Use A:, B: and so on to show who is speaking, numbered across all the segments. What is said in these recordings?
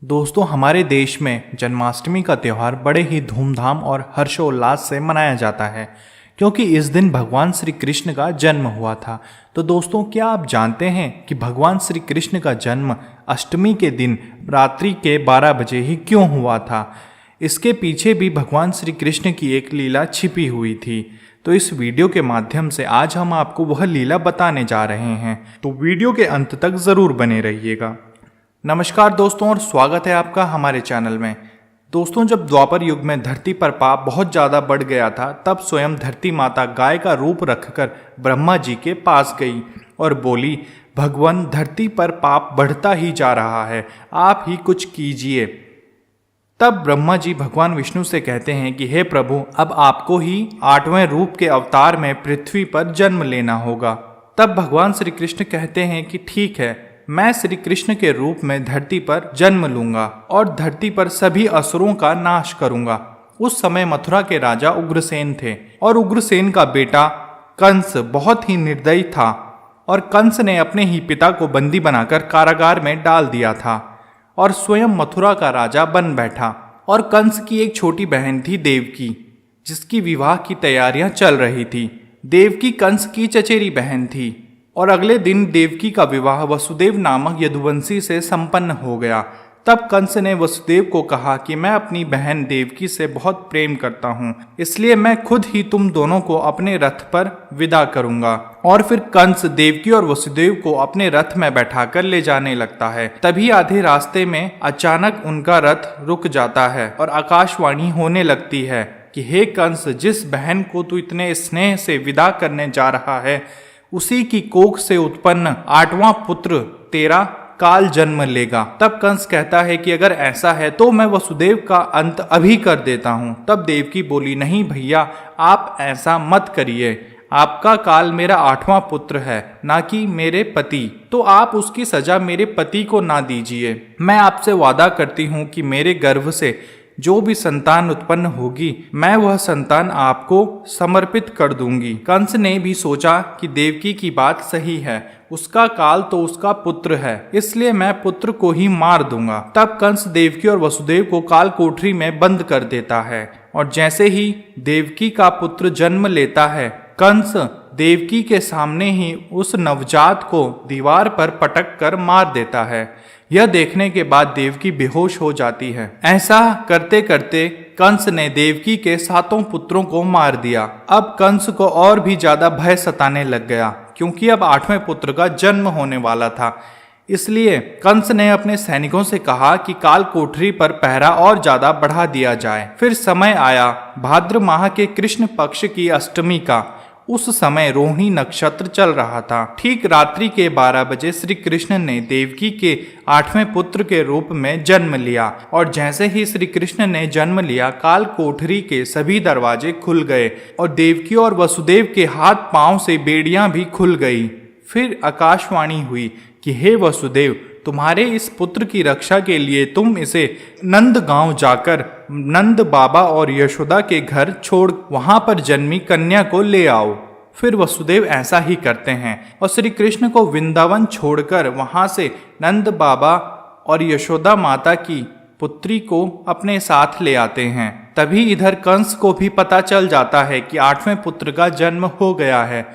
A: दोस्तों, हमारे देश में जन्माष्टमी का त्यौहार बड़े ही धूमधाम और हर्षोल्लास से मनाया जाता है क्योंकि इस दिन भगवान श्री कृष्ण का जन्म हुआ था। तो दोस्तों, क्या आप जानते हैं कि भगवान श्री कृष्ण का जन्म अष्टमी के दिन रात्रि के 12 बजे ही क्यों हुआ था? इसके पीछे भी भगवान श्री कृष्ण की एक लीला छिपी हुई थी। तो इस वीडियो के माध्यम से आज हम आपको वह लीला बताने जा रहे हैं, तो वीडियो के अंत तक ज़रूर बने रहिएगा। नमस्कार दोस्तों, और स्वागत है आपका हमारे चैनल में। दोस्तों, जब द्वापर युग में धरती पर पाप बहुत ज़्यादा बढ़ गया था, तब स्वयं धरती माता गाय का रूप रखकर ब्रह्मा जी के पास गई और बोली, भगवान, धरती पर पाप बढ़ता ही जा रहा है, आप ही कुछ कीजिए। तब ब्रह्मा जी भगवान विष्णु से कहते हैं कि हे प्रभु, अब आपको ही 8वें रूप के अवतार में पृथ्वी पर जन्म लेना होगा। तब भगवान श्री कृष्ण कहते हैं कि ठीक है, मैं श्री कृष्ण के रूप में धरती पर जन्म लूंगा और धरती पर सभी असुरों का नाश करूंगा। उस समय मथुरा के राजा उग्रसेन थे और उग्रसेन का बेटा कंस बहुत ही निर्दयी था और कंस ने अपने ही पिता को बंदी बनाकर कारागार में डाल दिया था और स्वयं मथुरा का राजा बन बैठा। और कंस की एक छोटी बहन थी देवकी, जिसकी विवाह की तैयारियां चल रही थी। देवकी कंस की चचेरी बहन थी और अगले दिन देवकी का विवाह वसुदेव नामक यदुवंशी से संपन्न हो गया। तब कंस ने वसुदेव को कहा कि मैं अपनी बहन देवकी से बहुत प्रेम करता हूँ, इसलिए मैं खुद ही तुम दोनों को अपने रथ पर विदा करूंगा। और फिर कंस देवकी और वसुदेव को अपने रथ में बैठाकर ले जाने लगता है। तभी आधे रास्ते में अचानक उनका रथ रुक जाता है और आकाशवाणी होने लगती है कि हे कंस, जिस बहन को तू इतने स्नेह से विदा करने जा रहा है, उसी की कोख से उत्पन्न 8वां पुत्र तेरा काल जन्म लेगा। तब कंस कहता है कि अगर ऐसा है तो मैं वसुदेव का अंत अभी कर देता हूँ। तब देवकी बोली, नहीं भैया, आप ऐसा मत करिए, आपका काल मेरा 8वां पुत्र है, ना कि मेरे पति, तो आप उसकी सजा मेरे पति को ना दीजिए। मैं आपसे वादा करती हूँ कि मेरे गर्भ से जो भी संतान उत्पन्न होगी, मैं वह संतान आपको समर्पित कर दूंगी। कंस ने भी सोचा कि देवकी की बात सही है, उसका काल तो उसका पुत्र है, इसलिए मैं पुत्र को ही मार दूंगा। तब कंस देवकी और वसुदेव को काल कोठरी में बंद कर देता है और जैसे ही देवकी का पुत्र जन्म लेता है, कंस देवकी के सामने ही उस नवजात को दीवार पर पटक कर मार देता है। यह देखने के बाद देवकी बेहोश हो जाती है। ऐसा करते करते कंस ने देवकी के 7 पुत्रों को मार दिया। अब कंस को और भी ज्यादा भय सताने लग गया क्योंकि अब 8वें पुत्र का जन्म होने वाला था। इसलिए कंस ने अपने सैनिकों से कहा कि काल कोठरी पर पहरा और ज्यादा बढ़ा दिया जाए। फिर समय आया भाद्र माह के कृष्ण पक्ष की अष्टमी का। उस समय रोहिणी नक्षत्र चल रहा था। ठीक रात्रि के 12 बजे श्री कृष्ण ने देवकी के 8वें पुत्र के रूप में जन्म लिया और जैसे ही श्री कृष्ण ने जन्म लिया, काल कोठरी के सभी दरवाजे खुल गए और देवकी और वसुदेव के हाथ पांव से बेड़ियां भी खुल गई। फिर आकाशवाणी हुई कि हे वसुदेव, तुम्हारे इस पुत्र की रक्षा के लिए तुम इसे नंद गांव जाकर नंद बाबा और यशोदा के घर छोड़ वहां पर जन्मी कन्या को ले आओ। फिर वसुदेव ऐसा ही करते हैं और श्री कृष्ण को वृंदावन छोड़कर वहां से नंद बाबा और यशोदा माता की पुत्री को अपने साथ ले आते हैं। तभी इधर कंस को भी पता चल जाता है कि 8वें पुत्र का जन्म हो गया है,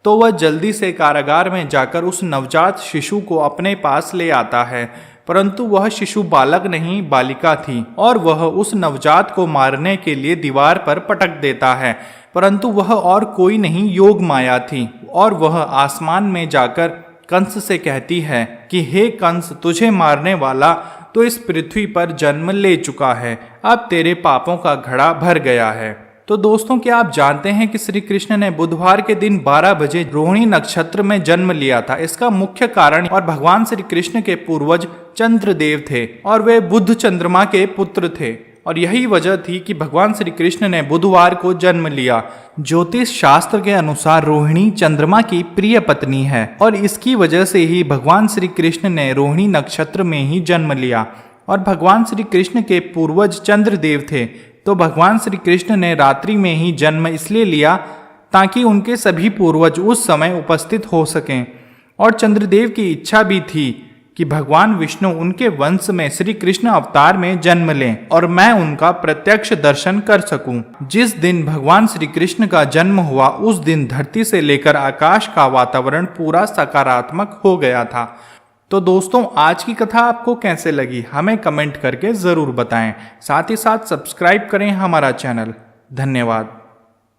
A: तो वह जल्दी से कारागार में जाकर उस नवजात शिशु को अपने पास ले आता है। परंतु वह शिशु बालक नहीं, बालिका थी और वह उस नवजात को मारने के लिए दीवार पर पटक देता है। परंतु वह और कोई नहीं, योग माया थी और वह आसमान में जाकर कंस से कहती है कि हे कंस, तुझे मारने वाला तो इस पृथ्वी पर जन्म ले चुका है, अब तेरे पापों का घड़ा भर गया है। तो दोस्तों, क्या आप जानते हैं कि श्री कृष्ण ने बुधवार के दिन 12 बजे रोहिणी नक्षत्र में जन्म लिया था? इसका मुख्य कारण और भगवान श्री कृष्ण के पूर्वज चंद्रदेव थे और वे बुध चंद्रमा के पुत्र थे और यही वजह थी कि भगवान श्री कृष्ण ने बुधवार को जन्म लिया। ज्योतिष शास्त्र के अनुसार रोहिणी चंद्रमा की प्रिय पत्नी है और इसकी वजह से ही भगवान श्री कृष्ण ने रोहिणी नक्षत्र में ही जन्म लिया। और भगवान श्री कृष्ण के पूर्वज चंद्रदेव थे, तो भगवान श्री कृष्ण ने रात्रि में ही जन्म इसलिए लिया ताकि उनके सभी पूर्वज उस समय उपस्थित हो सकें। और चंद्रदेव की इच्छा भी थी कि भगवान विष्णु उनके वंश में श्री कृष्ण अवतार में जन्म लें और मैं उनका प्रत्यक्ष दर्शन कर सकूं। जिस दिन भगवान श्री कृष्ण का जन्म हुआ उस दिन धरती से लेकर आकाश का वातावरण पूरा सकारात्मक हो गया था। तो दोस्तों, आज की कथा आपको कैसे लगी हमें कमेंट करके ज़रूर बताएं। साथ ही साथ सब्सक्राइब करें हमारा चैनल। धन्यवाद।